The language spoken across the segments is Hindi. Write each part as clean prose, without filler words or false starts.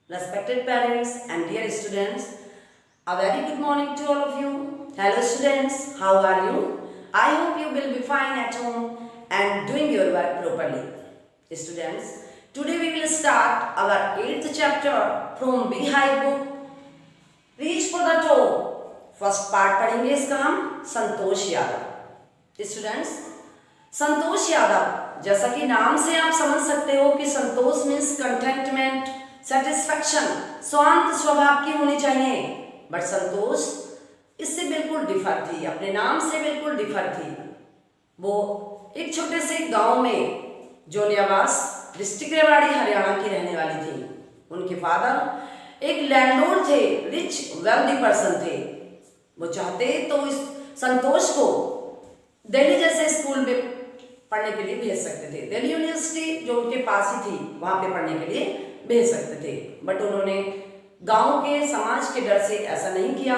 respected parents and dear students, a very good morning to all of you. Hello students, how are you? I hope you will be fine at home and doing your work properly. Students, today we will start our 8th chapter from Beehive book, Reach for the Top. First part पढ़ेंगे इसका हम संतोष यादव। स्टूडेंट्स, संतोष यादव, जैसा कि नाम से आप समझ सकते हो कि संतोष मीन्स कंटेंटमेंट, सेटिस्फैक्शन, शांत स्वभाव की होनी चाहिए। बट संतोष इससे बिल्कुल डिफर थी, अपने नाम से बिल्कुल डिफर थी। वो एक छोटे से गांव में जोलियावास डिस्ट्रिक्ट रेवाड़ी हरियाणा की रहने वाली थी। उनके फादर एक लैंडलॉर्ड थे, रिच वेल्दी पर्सन थे। वो चाहते तो इस संतोष को दिल्ली जैसे स्कूल में पढ़ने के लिए भेज सकते थे। दिल्ली यूनिवर्सिटी जो उनके पास ही थी वहाँ पे पढ़ने के लिए भेज सकते थे, बट उन्होंने गांव के समाज के डर से ऐसा नहीं किया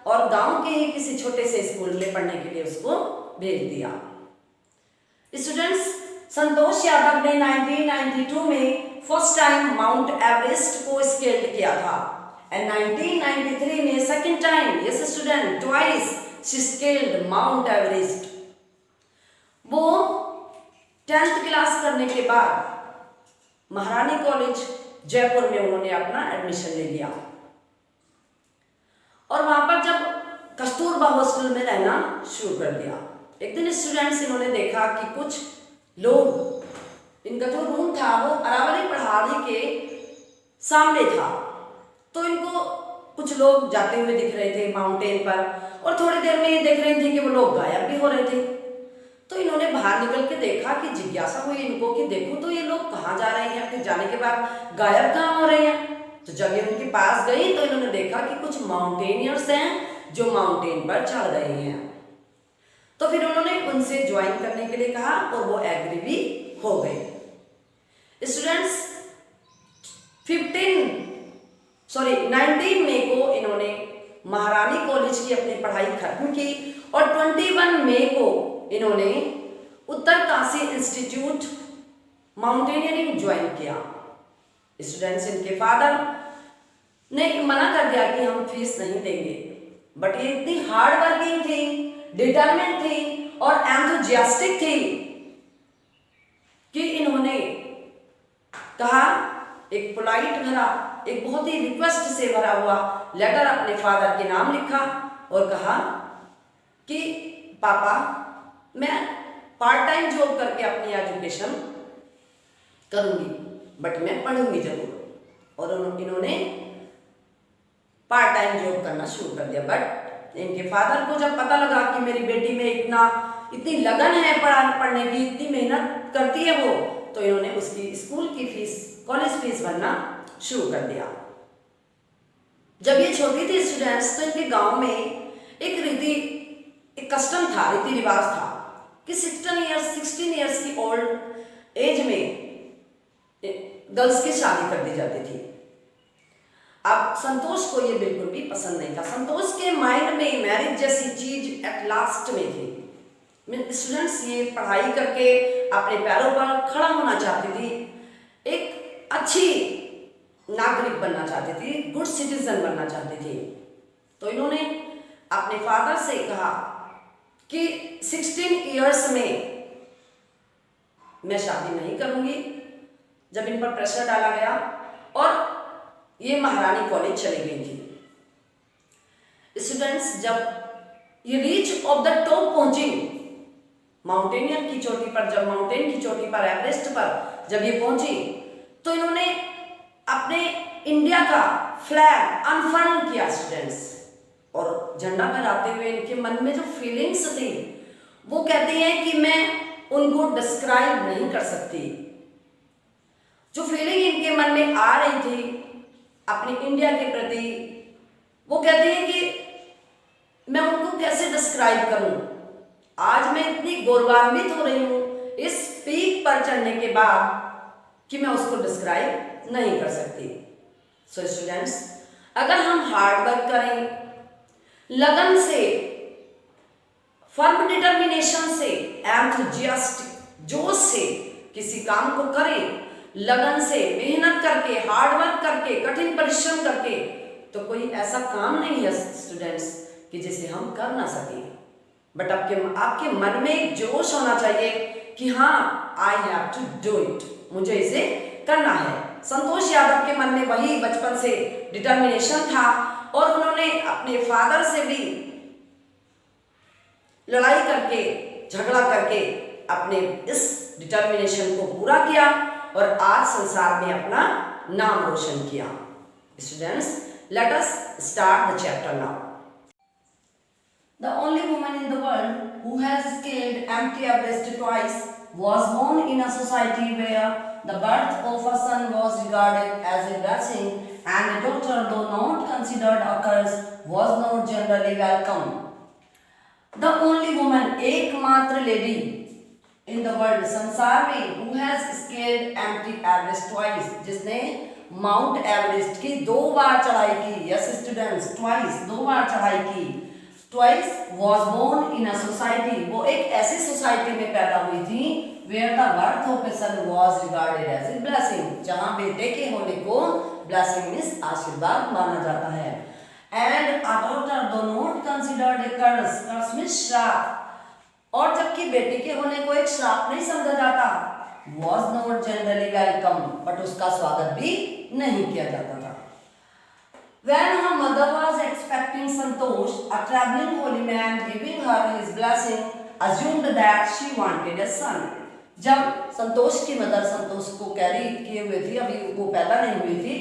और गांव के ही किसी छोटे से स्कूल में पढ़ने के लिए उसको भेज दिया। स्टूडेंट्स, संतोष यादव ने 1992 में फर्स्ट टाइम माउंट एवरेस्ट को स्केल्ड किया था एंड 1993 में second time, yes student, twice she scaled mount Everest. वो 10th क्लास करने के बाद महारानी कॉलेज जयपुर में उन्होंने अपना एडमिशन ले लिया और वहां पर जब कस्तूरबा हॉस्टल में रहना शुरू कर दिया। एक दिन स्टूडेंट्स इन्होंने देखा कि कुछ लोग, इनका जो रूम था वो अरावली पहाड़ी के सामने था, तो इनको कुछ लोग जाते हुए दिख रहे थे माउंटेन पर और थोड़ी देर में ये देख रहे थे कि वो लोग गायब भी हो रहे थे। तो इन्होंने बाहर निकल के देखा कि जिज्ञासा हुई इनको कि देखो तो ये लोग कहाँ जा रहे हैं, फिर जाने के बाद गायब कहाँ हो रहे हैं। तो जब ये उनके पास गई तो इन्होंने देखा कि कुछ माउंटेनियर्स हैं जो माउंटेन पर चढ़ रहे हैं। तो फिर उन्होंने उनसे ज्वाइन करने के लिए कहा और वो एग्री भी हो गए। स्टूडेंट्स, 19 मई को इन्होंने महारानी कॉलेज की अपनी पढ़ाई खत्म की और 21 मई को इन्होंने उत्तरकाशी इंस्टीट्यूट माउंटेनियरिंग ज्वाइन किया। स्टूडेंट्स, इनके फादर ने मना कर दिया कि हम फीस नहीं देंगे, बट ये इतनी हार्ड वर्किंग थी, डिटरमिन्ड थी और एंथुजियास्टिक थी कि इन्होंने कहा, एक पोलाइट भरा, एक बहुत ही रिक्वेस्ट से भरा हुआ लेटर अपने फादर के नाम लिखा और कहा कि पापा, मैं पार्ट टाइम जॉब करके अपनी एजुकेशन करूंगी, बट मैं पढ़ूंगी जरूर। और इन्होंने पार्ट टाइम जॉब करना शुरू कर दिया। बट इनके फादर को जब पता लगा कि मेरी बेटी में इतनी लगन है पढ़ने की, इतनी मेहनत करती है वो, तो इन्होंने उसकी स्कूल की फीस, कॉलेज फीस भरना शुरू कर दिया। जब ये छोटी थी स्टूडेंट्स, तो इनके गांव में एक कस्टम था, रीति रिवाज था कि 16 इयर्स की ओल्ड एज में गर्ल्स की शादी कर दी जाती थी। अब संतोष को ये बिल्कुल भी पसंद नहीं था। संतोष के माइंड में मैरिज जैसी चीज एट लास्ट में थी। स्टूडेंट्स, ये पढ़ाई करके अपने पैरों पर खड़ा होना चाहती थी, एक अच्छी नागरिक बनना चाहती थी, गुड सिटीजन बनना चाहती थी। तो इन्होंने अपने फादर से कहा कि 16 इयर्स में मैं शादी नहीं करूंगी। जब इन पर प्रेशर डाला गया और ये महारानी कॉलेज चली गई थी। स्टूडेंट्स, जब ये रीच ऑफ द टॉप पहुंची, माउंटेनियर की चोटी पर, जब माउंटेन की चोटी पर, एवरेस्ट पर जब ये पहुंची, तो इन्होंने अपने इंडिया का फ्लैग अनफर्ल किया स्टूडेंट्स, और झंडा फहराते हुए इनके मन में जो फीलिंग्स थी वो कहती हैं कि मैं उनको डिस्क्राइब नहीं कर सकती। जो फीलिंग इनके मन में आ रही थी अपनी इंडिया के प्रति, वो कहती है कि मैं उनको कैसे डिस्क्राइब करूं। आज मैं इतनी गौरवान्वित हो रही हूं इस पीक पर चढ़ने के बाद कि मैं उसको डिस्क्राइब नहीं कर सकती। सो स्टूडेंट्स, अगर हम हार्ड वर्क करें, लगन से, फर्म डिटर्मिनेशन से, एंथुजियास्टिक जोश से किसी काम को करें लगन से, मेहनत करके, हार्ड वर्क करके, कठिन परिश्रम करके, तो कोई ऐसा काम नहीं है स्टूडेंट्स कि जिसे हम कर ना सकें। बट आपके मन में एक जोश होना चाहिए कि हाँ, I have to do it, मुझे इसे करना है। संतोष यादव के मन में वही बचपन से डिटर्मिनेशन था और उन्होंने अपने फादर से भी लड़ाई करके, झगड़ा करके अपने इस डिटर्मिनेशन को पूरा किया और आज संसार में अपना नाम रोशन किया। Students, let us start the chapter now. The only woman in the world who has scaled empty Everest twice was born in a society where the birth of a son was regarded as a blessing and a daughter, though not considered a curse, was not generally welcome. The only woman, एकमात्र लेडी in the world, संसार में, who has scaled empty Everest twice, जिसने माउंट एवरेस्ट की 2 बार चढ़ाई की। यस स्टूडेंट्स, ट्वाइस, 2 बार चढ़ाई की। Twice was born in a society, वो एक ऐसी सोसाइटी में पैदा हुई थी where the birth of a son was regarded as a blessing, जहां बेटे के होने को ब्लेसिंग मीन्स आशीर्वाद माना जाता है। And a daughter though not considered a curse, curse means श्राप, और जबकि बेटे के होने को एक श्राप नहीं समझा जाता। Was not generally welcome, but उसका स्वागत भी नहीं किया जाता था। When her mother was expecting Santosh, a traveling holy man giving her his blessing assumed that she wanted a son. जब संतोष की मदर संतोष को कैरी किए हुए थी, अभी वो पैदा नहीं हुई थी,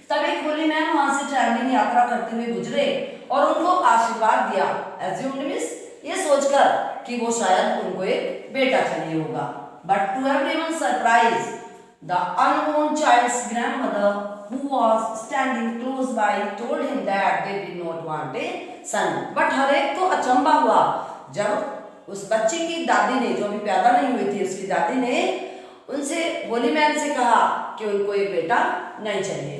तब एक होली मैन वहां से ट्रैवलिंग यात्रा करते हुए गुजरे और उनको आशीर्वाद दिया। Assumed means ये सोचकर कि वो शायद उनको एक बेटा चाहिए होगा। But to everyone's surprise, the unborn child's grandmother, who was standing close by, told him that they did not want a son. But हर एक को अचंभा हुआ जब उस बच्चे की दादी ने, जो अभी पैदा नहीं हुई थी, उसकी दादी ने उनसे, होली मैन से कहा कि उनको एक बेटा नहीं चाहिए।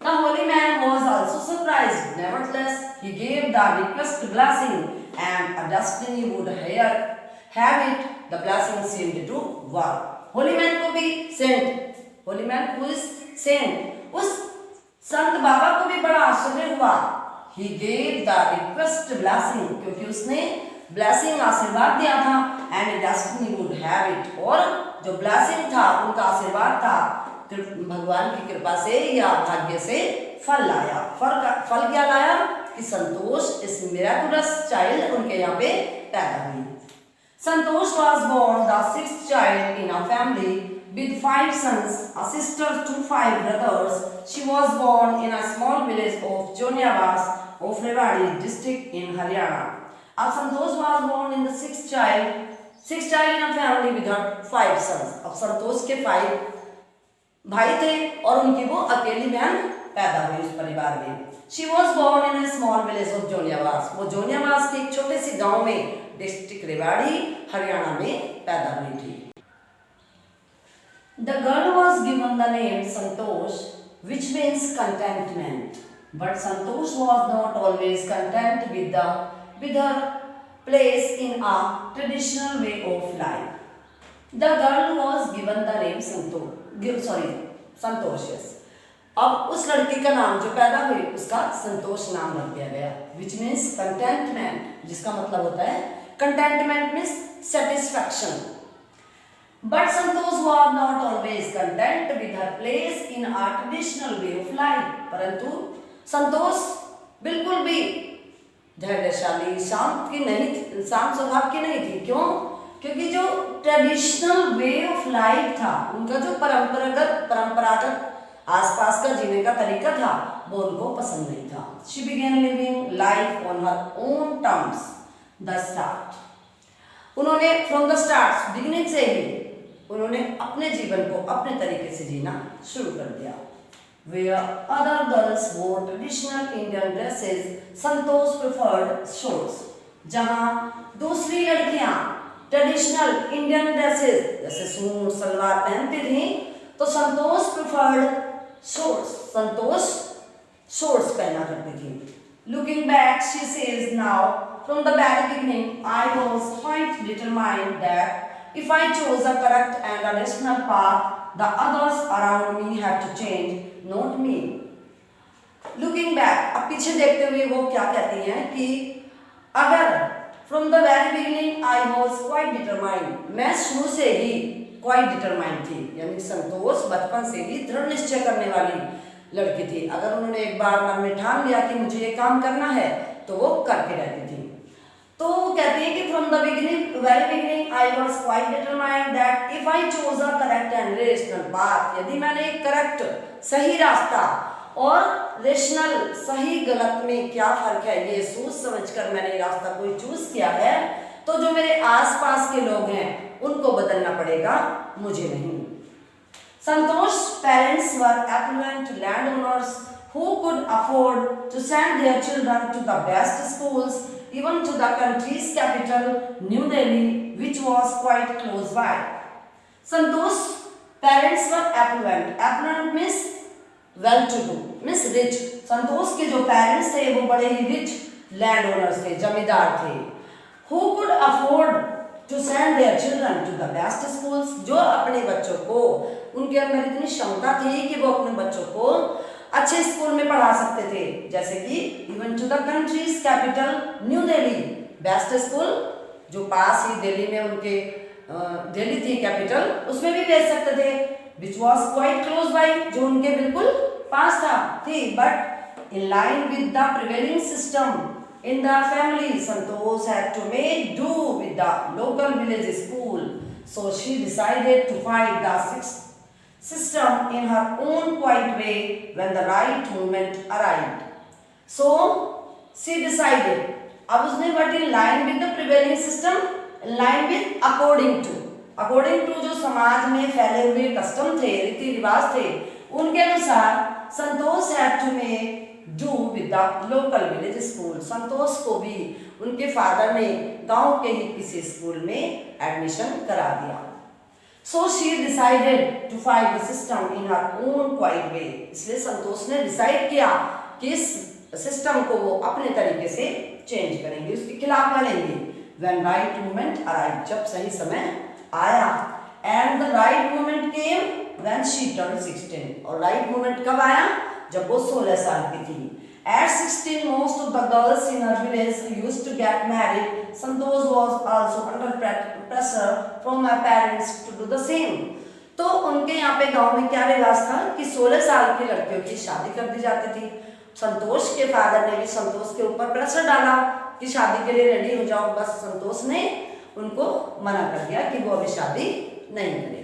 The holy man was also surprised. Nevertheless, he gave the request blessing, and a destiny would have it. The blessing seemed to work. Holy man को भी saint, holy man who is saint, उस संत बाबा को भी बड़ा आश्चर्य हुआ। He gave the request blessing, क्योंकि उसने ब्लेसिंग आशीर्वाद दिया था, and destiny would have it, और जो ब्लेसिंग था, उनका आशीर्वाद था, भगवान की कृपा से या भाग्य से फल लाया। फल क्या लाया कि संतोष, इस मिराकुलस चाइल्ड उनके यहाँ पे पैदा हुई। Santosh was born the 6th child in a family with 5 sons, a sister to 5 brothers. She was born in a small village of Joniavas of Rewari district in Haryana. Santosh was born in the 6th child in a family with her 5 sons. अब संतोष के 5 भाई थे और उनकी वो अकेली बहन पैदा हुई उस परिवार में। She was born in a small village of Joniavas. वो जोनियावास के एक छोटे से गांव में डिस्ट्रिक्ट रेवाड़ी हरियाणा में पैदा हुई थी। The girl was given the name Santosh, which means contentment. But Santosh was not always content with her place in a traditional way of life. The girl was given the name Santosh, yes. अब उस लड़की का नाम जो पैदा हुई उसका संतोष नाम रख दिया गया, which means contentment, जिसका मतलब होता है contentment means satisfaction. But Santosh was not always content with her place in a traditional way of life. परंतु संतोष बिल्कुल भी धैर्यशाली, शांत स्वभाव की नहीं थी। क्यों? क्योंकि जो ट्रेडिशनल वे ऑफ लाइफ था, उनका जो परंपरागत आसपास का जीने का तरीका था, वो उनको पसंद नहीं था। She began living life on her own terms. The start. उन्होंने from the start, beginning से ही उन्होंने अपने जीवन को अपने तरीके से जीना शुरू कर दिया। Where other girls wore traditional Indian dresses, Santosh preferred shorts. जहाँ दूसरी लड़कियाँ ट्रेडिशनल इंडियन ड्रेसेस जैसे सूट सलवार पहनती थी, तो संतोष प्रिफर्ड शॉर्ट्स, संतोष शॉर्ट्स पहना करती थी। Looking back, she says now, from the very beginning, I was quite determined that if I chose a correct and a rational path, the others around me had to change, not me. Looking back, अब पीछे देखते हुए वो क्या कहती हैं कि अगर from the very beginning I was quite determined, मैं शुरू से ही quite determined थी, यानी संतोष बचपन से ही दृढ़ निश्चय करने वाली लड़की थी। अगर उन्होंने एक बार मन में ठान लिया कि मुझे ये काम करना है तो वो करके रहती थी। तो वो कहती है कि from the very beginning I was quite determined that if I chose a correct and rational path, यदि मैंने एक करेक्ट सही रास्ता और रेशनल सही गलत में क्या फर्क है ये सोच समझकर मैंने रास्ता कोई चूज किया है, तो जो मेरे आसपास के लोग हैं उनको बदलना पड़ेगा, मुझे नहीं। Santosh's parents were affluent landowners who could afford to send their children to the best schools, even to the country's capital, New Delhi, which was quite close by. Santosh's parents were affluent. Affluent means well-to-do, means rich. संतोष के जो पेरेंट्स थे वो बड़े ही रिच लैंड ओनर्स थे, जमींदार थे। Who could afford to send their children to the best schools, जो अपने बच्चों को, उनके अंदर इतनी क्षमता थी कि वो अपने बच्चों को अच्छे स्कूल में पढ़ा सकते थे, जैसे कि even to the country's capital New Delhi, best school जो पास ही दिल्ली में उनके दिल्ली थी कैपिटल, उसमें भी भेज सकते थे, which was quite close by, जो उनके बिल्कुल पास थी। But in line with the prevailing system in the family, Santosh had to make do with the local village school, so she decided to fight the system in her own quiet way when the right moment arrived. So she decided, अब उसने but in line with the prevailing system, in line with according to जो समाज में फैले हुए कस्टम थे, रीति रिवाज थे, उनके अनुसार संतोष had to make do with the local village school. संतोष को भी उनके फादर ने गांव के ही किसी स्कूल में एडमिशन करा दिया। So she decided to fight the system in her own quiet way. इसलिए संतोष ने डिसाइड किया कि इस सिस्टम को वो अपने तरीके से चेंज करेंगे, उसके खिलाफ लड़ेंगे। When right moment arrived, जब सही समय आया, and the right moment came when she turned 16. और right moment कब आया? जब वो 16 साल की थी। At 16, most of the girls in her village used to get married. Santosh was also under pressure from her parents to do the same. तो उनके यहाँ पे गांव में क्या रिवाज था कि 16 साल की लड़कियों की शादी कर दी जाती थी। संतोष के फादर ने भी संतोष के ऊपर प्रेशर डाला कि शादी के लिए रेडी हो जाओ, बस संतोष ने उनको मना कर दिया कि वो अभी शादी नहीं करेगी।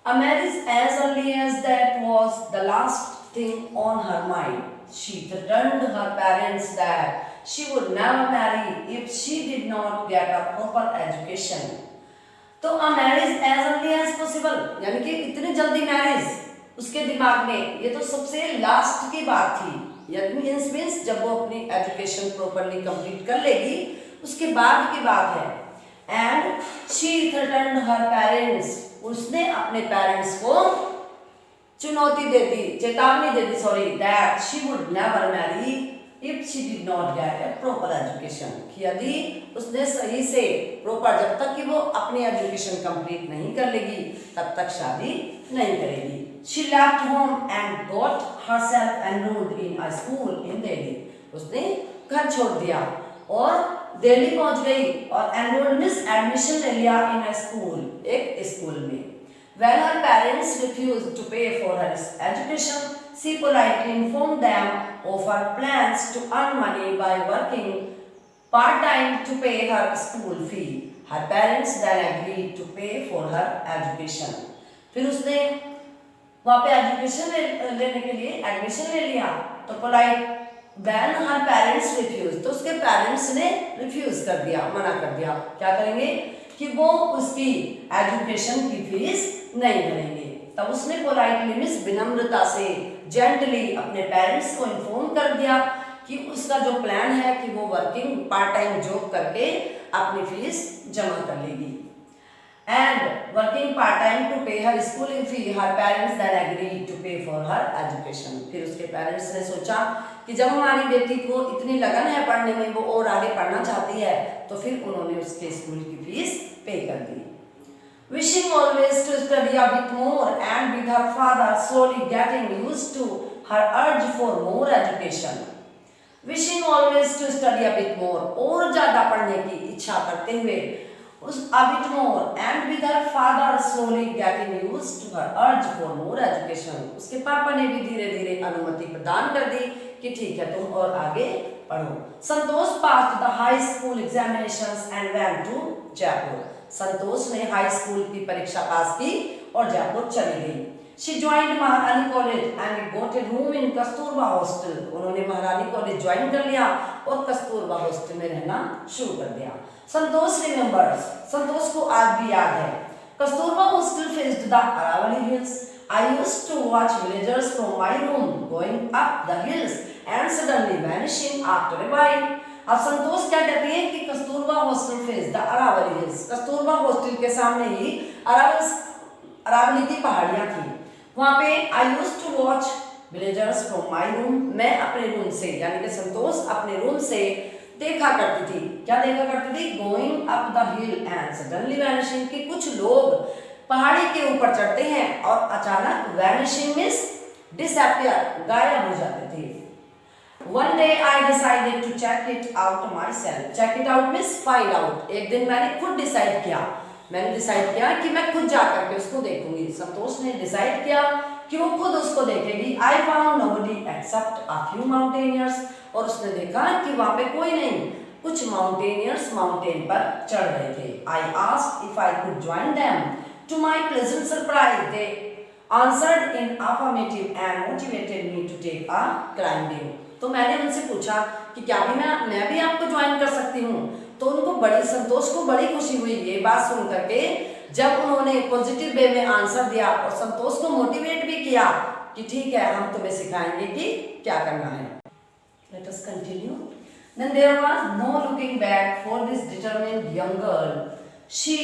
A marriage as early as that was the last thing on her mind. She threatened her parents that she would never marry if she did not get a proper education. तो a marriage as early as possible, यानी कि इतनी जल्दी मैरिज उसके दिमाग में, ये तो सबसे लास्ट की बात थी, यानी मीन्स जब वो अपनी एजुकेशन प्रॉपरली कंप्लीट कर लेगी उसके बाद की बात है। And she threatened her parents, उसने अपने पेरेंट्स को चुनौती दे दी, चेतावनी दे दी, sorry, that she would never marry if she did not get a proper education, कि यदि उसने सही से प्रॉपर, जब तक कि वो अपनी एजुकेशन कंप्लीट नहीं कर लेगी तब तक शादी नहीं करेगी। She left home and got herself enrolled in a school इन दिल्ली, उसने घर छोड़ दिया और दिल्ली पहुंच गई और एनरोल्ड मींस एडमिशन ले लिया इन अ स्कूल, एक स्कूल में। When her parents refused to pay for her education, she politely informed them of her plans to earn money by working part-time to pay her school fee. Her parents then agreed to pay for her education. फिर उसने वहाँ पे एजुकेशन लेने के लिए एडमिशन ले लिया, तो polite When her parents refused, तो उसके पेरेंट्स ने रिफ्यूज कर दिया, मना कर दिया, क्या करेंगे कि वो उसकी एजुकेशन की फीस नहीं भरेंगे। तब उसने पोलाइटली मींस विनम्रता से जेंटली अपने पेरेंट्स को इन्फॉर्म कर दिया कि उसका जो प्लान है कि वो वर्किंग पार्ट टाइम जॉब करके अपनी फीस जमा कर लेगी। And working part time to pay her schooling fee, her parents then agreed to pay for her education. फिर उसके पेरेंट्स ने सोचा कि जब हमारी बेटी को इतनी लगन है पढ़ने में, वो और आगे पढ़ना चाहती है, तो फिर उन्होंने उसके स्कूल की फीस पे कर दी। wishing always to study a bit more, and with her father slowly getting used to her urge for more education. Wishing always to study a bit more, और ज्यादा पढ़ने की इच्छा करते हुए, उस a bit more, and with her father slowly getting used to her urge for more education, उसके पापा ने भी धीरे धीरे अनुमति प्रदान कर दी कि ठीक है तुम और आगे पढ़ो. Santosh passed the high school examinations and went to Jaipur. Santosh ने हाई स्कूल की परीक्षा पास की और जयपुर चली गई. She joined महारानी college and got a room in Kasturba hostel. उन्होंने महारानी कॉलेज ज्वाइन कर लिया और कस्तूरबा हॉस्टल में रहना शुरू कर दिया. संतोष रिमेम्बर्स, संतोष को आज भी याद है. Kasturba hostel faced the Aravalli hills. I used to watch villagers from my room going up the hills and suddenly vanishing after a while. अब संतोष क्या कहती है कि Kasturba hostel face the Aravalli hills. Kasturba hostel के सामने ही अरावली की पहाड़ियां थी. वहां पे I used to watch villagers from my room, मैं अपने रूम से, यानी कि संतोष अपने रूम से देखा करती थी. क्या देखा करती थी? Going up the hill and suddenly vanishing, कि कुछ लोग पहाड़ी के ऊपर चढ़ते हैं और अचानक वैनिशिंग मींस डिसअपियर, गायब हो जाते थे. One day I decided to check it out myself. Check it out means find out. एक दिन मैंने खुद डिसाइड किया, कि मैं खुद जा करके उसको देखूंगी. संतोष ने डिसाइड किया कि वो खुद उसको देखेगी. I found nobody except a few mountaineers. और उसने देखा कि वहां पे कोई नहीं, कुछ माउंटेनियर्स माउंटेन पर चढ़ रहे थे. I asked if I could join them. To my pleasant surprise, they answered in affirmative and motivated me to take a climbing. तो मैंने उनसे पूछा कि क्या भी मैं भी आपको ज्वाइन कर सकती हूँ. तो उनको संतोष को बड़ी खुशी हुई ये बात सुन करके, जब उन्होंने पॉजिटिव वे में आंसर दिया और संतोष को मोटिवेट भी किया कि ठीक है हम तुम्हें सिखाएंगे कि क्या करना है. Let us continue. Then there was no looking back for this determined young girl. She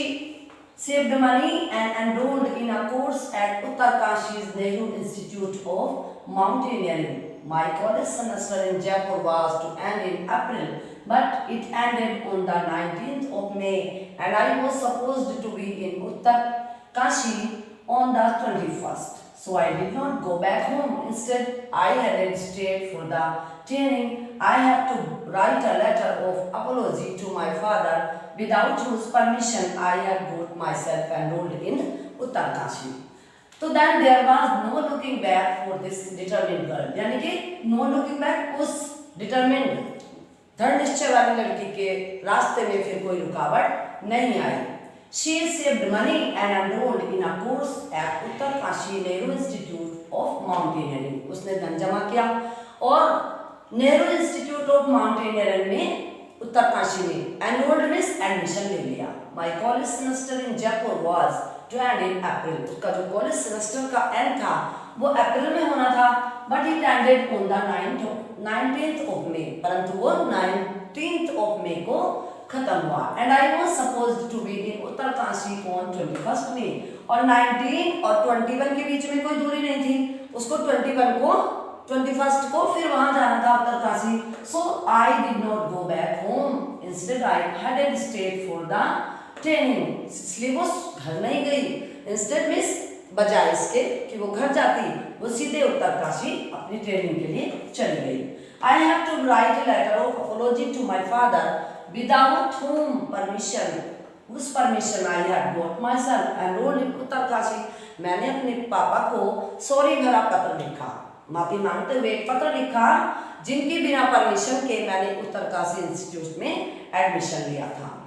saved money and enrolled in a course at Uttarkashi's Nehru Institute of Mountaineering. My college semester in Jaipur was to end in April, but it ended on the 19th of May, and I was supposed to be in Uttarkashi on the 21st. So I did not go back home. Instead, I headed straight for the training. I had to write a letter of apology to my father, without whose permission I had got myself enrolled in Uttarkashi. तो then there was no looking back for this determined girl. यानी कि no looking back, उस determined दृढ़ निश्चय वाली लड़की के रास्ते में फिर कोई रुकावट नहीं आई. She saved money and enrolled in a course at Uttarkashi Nehru institute of mountaineering. उसने धन जमा किया और नेहरू इंस्टीट्यूट ऑफ माउंटेनियरिंग में उत्तरकाशी में एनरोल्ड मींस एडमिशन ले लिया. My college semester in Jaipur was to end in April. उसका जो कॉलेज सेमेस्टर का एंड था वो अप्रैल में होना था, but it ended on the 19th of May. परंतु वो 19th of May को खत्म हुआ. And I was supposed to be in Uttarkashi on 21st May. और 19 और 21 के बीच में कोई दूरी नहीं थी. उसको 21st को फिर वहां जाना था Uttarkashi. So I did not go back home. Instead I headed straight for the training. इसलिए वो घर नहीं गई. इंस्टेड मींस बजाय इसके कि वो घर जाती, वो सीधे उत्तरकाशी अपनी ट्रेनिंग के लिए चली गई. I have to write a letter of apology to my father without whom permission, उस permission I had got myself enrolled in Uttarkashi. मैंने अपने पापा को सॉरी भरा पत्र लिखा, माफी मांगते हुए एक पत्र लिखा जिनकी बिना परमिशन के मैंने उत्तरकाशी इंस्टीट्यूट में एडमिशन लिया था.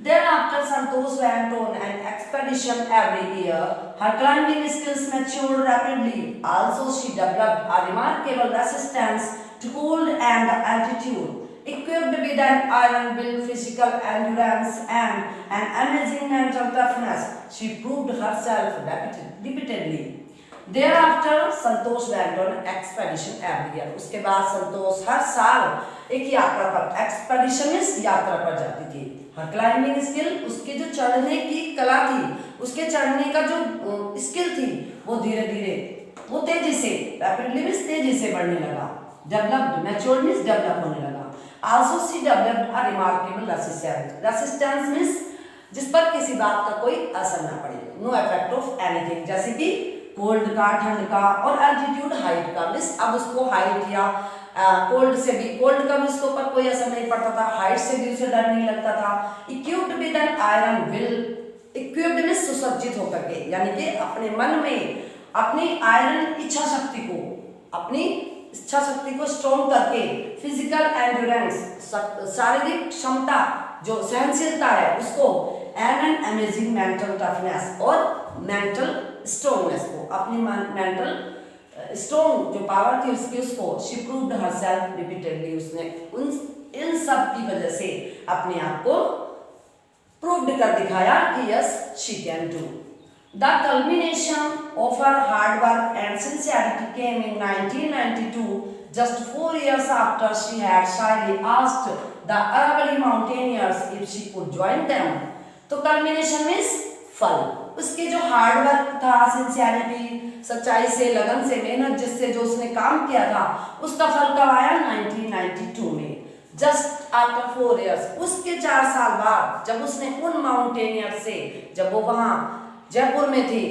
Thereafter, Santosh went on an expedition every year. Her climbing skills matured rapidly. Also, she developed a remarkable resistance to cold and altitude. Equipped with an iron-built physical endurance and an amazing mental toughness, she proved herself repeatedly. Thereafter, Santosh went on an expedition every year. उसके बाद संतोष हर साल एक यात्रा पर, एक्सपेडिशन में यात्रा पर जाती थी. हर क्लाइंबिंग स्किल, उसके जो चढ़ने की कला थी, उसके चढ़ने का जो स्किल थी, वो धीरे धीरे, वो तेजी से, रैपिडली मींस तेजी से बढ़ने लगा. डेवलप्ड, मैच्योर्ड मींस डेवलप होने लगा. Also she developed a remarkable resistance. Resistance means जिस पर किसी बात का कोई असर ना पड़े, नो इफेक्ट ऑफ एनीथिंग, जैसे कि कोल्ड का, ठंड का, और एल्टीट्यूड हाइट का, मीन्स अब उसको हाइट या कोल्ड से भी, कोल्ड का भी उसके ऊपर कोई असर नहीं पड़ता था, हाइट से भी उसे डर नहीं लगता था। Equipped with an iron will, equipped में सुसज्जित होकर के, यानी कि अपने मन में अपनी आयरन इच्छा शक्ति को, अपनी इच्छा शक्ति को स्ट्रॉन्ग करके, फिजिकल एंड्योरेंस, शारीरिक क्षमता जो सहनशीलता है उसको, एन अमेजिंग मेंटल टफनेस, और मेंटल स्ट्रॉन्गनेस को, अपनी मेंटल स्ट्रॉन्ग जो पावर थी उसकी, उसको शी प्रूव्ड हरसेल्फ रिपीटेडली, उसने इन सब की वजह से अपने आप को प्रूव्ड कर दिखाया कि yes she can do. The culmination of her hard work and sincerity came in 1992, just 4 years after she had shyly asked the early mountaineers if she could join them. तो culmination means फल, उसके जो हार्ड वर्क था, सिंसियरिटी, सच्चाई से, लगन से, मेहनत जिससे जो उसने काम किया था, उसका फल कब आया? 1992 में, जस्ट आफ्टर 4 years, उसके 4 साल बाद, जब उसने उन माउंटेनियर से, जब वो वहाँ जयपुर में थी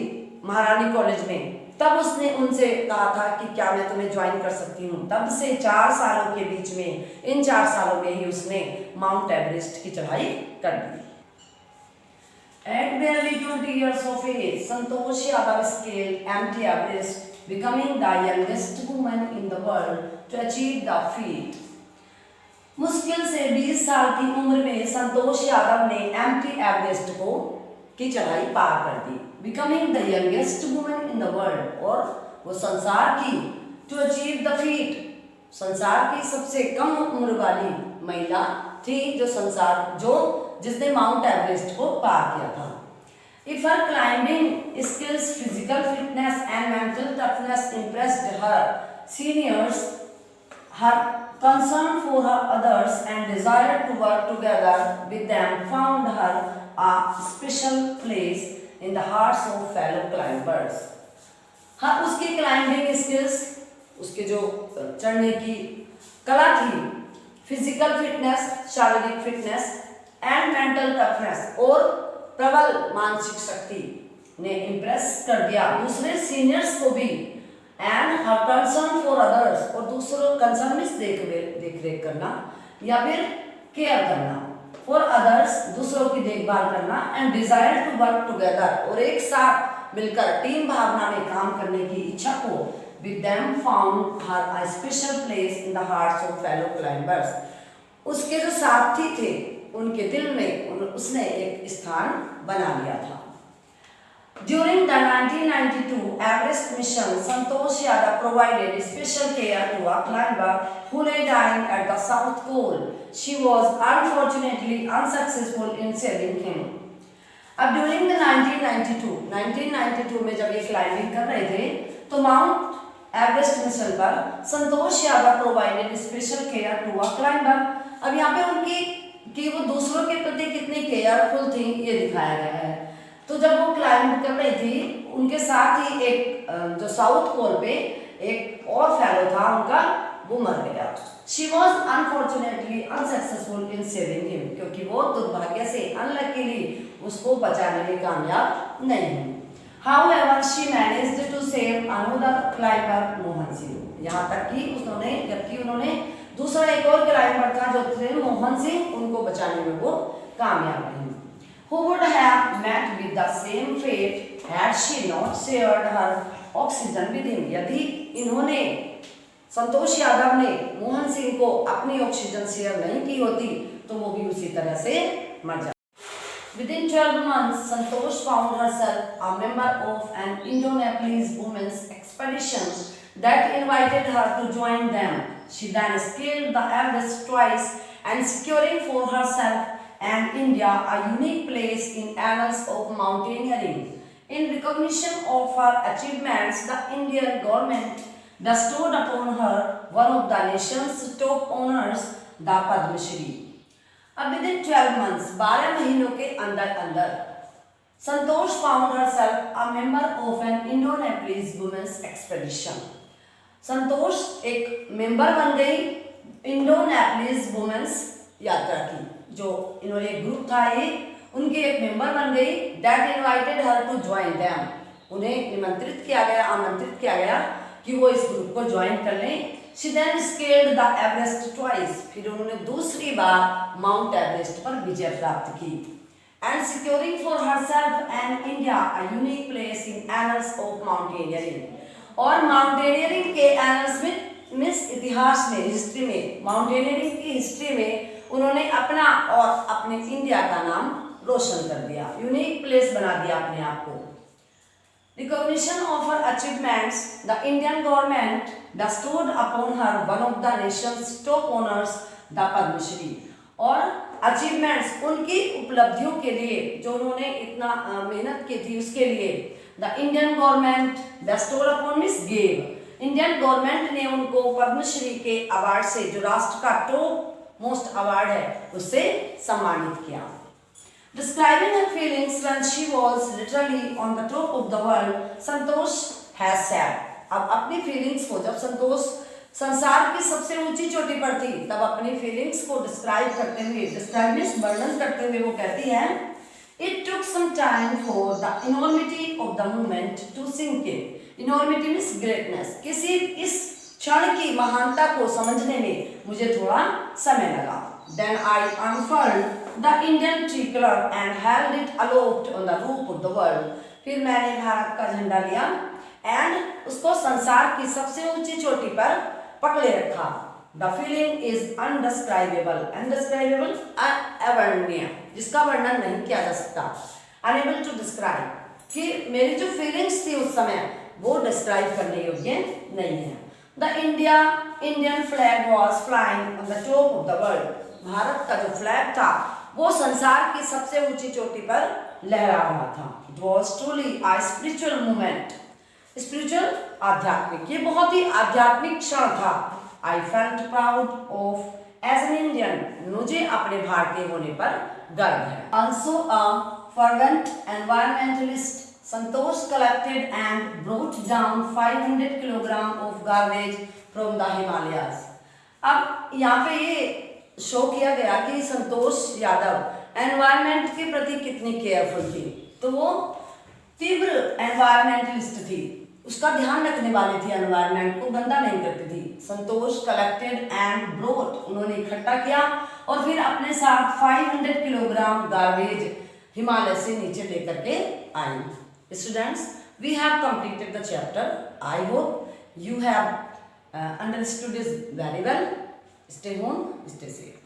महारानी कॉलेज में, तब उसने उनसे कहा था कि क्या मैं तुम्हें ज्वाइन कर सकती हूँ। तब से 4 सालों के बीच में, इन 4 सालों में ही उसने माउंट एवरेस्ट की चढ़ाई कर दी। At barely 20 years of age, Santosh Yadav scaled Mt Everest, becoming the youngest woman in the world to achieve the feat. मुश्किल से 20 साल की उम्र में संतोष यादव ने एम्टी एवरेस्ट को की चढ़ाई पार कर दी, becoming the youngest woman in the world, और वो संसार की, टू अचीव द फीट, संसार की सबसे कम उम्र वाली महिला थी जिसने माउंट एवरेस्ट को पार किया था। If her climbing skills, physical fitness and mental toughness impressed her seniors, her concern for her others and desire to work together with them found her a special place in the hearts of fellow climbers. हाँ, उसकी क्लाइंबिंग स्किल्स, उसके जो चढ़ने की कला थी, फिजिकल फिटनेस, शारीरिक फिटनेस, एंड मेंटल टफनेस, और प्रबल मानसिक शक्ति ने इम्प्रेस कर दिया दूसरे सीनियर्स को भी, and her concern for others, और दूसरों, कंसर्न मींस देख रेख करना या फिर केयर करना, फॉर अदर्स दूसरों की देखभाल करना, and desire to work together, और एक साथ मिलकर टीम भावना में काम करने की इच्छा को, with them found her a special place in the hearts of fellow climbers, उसके जो साथी थे उनके दिल में उसने एक स्थान बना लिया था। During the 1992 Everest mission, Santosh Yadav provided special care to a climber who lay dying at the South Pole. She was unfortunately unsuccessful in saving him. अब during the 1992 में जब ये क्लाइंबिंग कर रहे थे, तो माउंट एवरेस्ट मिशन पर Santosh Yadav provided special care to a climber. अब यहाँ पे उनकी कि वो दूसरों के प्रति कितनी केयरफुल थी ये दिखाया गया है। तो जब वो क्लाइंब कर रही थी, उनके साथ ही एक जो साउथ पोल पे एक और फेलो था उनका, वो मर गया। She was unfortunately unsuccessful in saving him, क्योंकि वो दुर्भाग्य से, अनलकीली, उसको बचाने में कामयाब नहीं हुई। However, she managed to save another climber, Mohan Singh, यहाँ तक कि उन्होंने दूसरा एक और क्लाइंबर था जो थे मोहन सिंह, उनको बचाने में वो कामयाब रही। Who would have met with the same fate had she not shared her oxygen with him? यदि इन्होंने, संतोष यादव ने मोहन सिंह को अपनी ऑक्सीजन शेयर नहीं की होती तो वो भी उसी तरह से मर जाते। Within 12 months, Santosh found herself a member of an Indo-Nepalese women's expedition that invited her to join them. She then scaled the Everest twice and securing for herself and India a unique place in annals of mountaineering. In recognition of her achievements, the Indian government bestowed upon her one of the nation's top honors, the Padma Shri. अब within 12 months, 12 महीनों के अंदर संतोष found herself a member of an Indo-Nepalese women's expedition. संतोष एक मेंबर बन गई इंडो नेपलीज वुमेन्स यात्रा की, जो इन्होंने एक ग्रुप था ये, उनकी एक मेंबर बन गई। That invited her to join them, उन्हें निमंत्रित किया गया, आमंत्रित किया गया कि वो इस ग्रुप को ज्वाइन कर लें। She then scaled the Everest twice, फिर उन्होंने दूसरी बार माउंट एवरेस्ट पर विजय प्राप्त की। And securing for herself and India a unique place in annuls of mountaineering, और माउंटेनियरिंग के एनल्स में मीन्स इतिहास में, हिस्ट्री में, माउंटेनियरिंग की हिस्ट्री में उन्होंने अपना और अपने इंडिया का नाम रोशन कर दिया, यूनिक प्लेस बना दिया अपने आप को। Recognition of her achievements, the Indian government bestowed upon her one of the nation's top honors, the Padma Shri। और अचीवमेंट्स, उनकी उपलब्धियों के लिए जो उन्होंने इतना मेहनत की थी उसके लिए the Indian government bestowed upon means gave, Indian government ने उनको पद्मश्री के अवार्ड से, जो राष्ट्र का टॉप मोस्ट अवार्ड है, उससे सम्मानित किया। Describing her feelings when she was literally on the top of the world, Santosh has said, अब अपनी फीलिंग्स को, जब संतोष संसार की सबसे ऊंची चोटी पर थी, तब अपनी फीलिंग्स को डिस्क्राइब करते हुए, डिस्क्राइब मीन्स वर्णन करते हुए वो कहती है, It took some time for the enormity of the moment to sink in। Enormity means greatness, किसी इस क्षण की महानता को समझने में मुझे थोड़ा समय लगा। Then I unfurled the Indian tricolor and held it aloft on the roof of the world। फिर मैंने भारत का झंडा लिया एंड उसको संसार की सबसे ऊंची चोटी पर पकड़े रखा। The feeling is undescribable, undescribable अवर्णनीय, जिसका वर्णन नहीं किया जा सकता। Unable to describe, कि मेरी जो फीलिंग्स थी उस समय वो डिस्क्राइब करने योग्य नहीं है। The Indian flag was flying on the top of the world। Bharat का जो फ्लैग था वो संसार की सबसे ऊंची चोटी पर लहरा रहा था। It was truly a spiritual moment। Spiritual, आध्यात्मिक, ये बहुत ही आध्यात्मिक क्षण था। I felt proud of as an Indian, मुझे अपने भारतीय होने पर गर्व है। Also a fervent environmentalist, Santosh collected and brought down 500 kilogram of garbage from the Himalayas। अब यहाँ पे ये शो किया गया कि संतोष यादव एनवायरनमेंट के प्रति कितनी केयरफुल थी। तो वो तीव्र एनवायरमेंटलिस्ट थी, उसका ध्यान रखने वाली थी, एनवायरनमेंट को गंदा नहीं करती थी। संतोष कलेक्टेड एंड ब्रोट, उन्होंने इकट्ठा किया और फिर अपने साथ 500 किलोग्राम गार्बेज हिमालय से नीचे लेकर के आई। Students, we have completed the chapter. I hope you have understood this very well। Stay home, stay safe।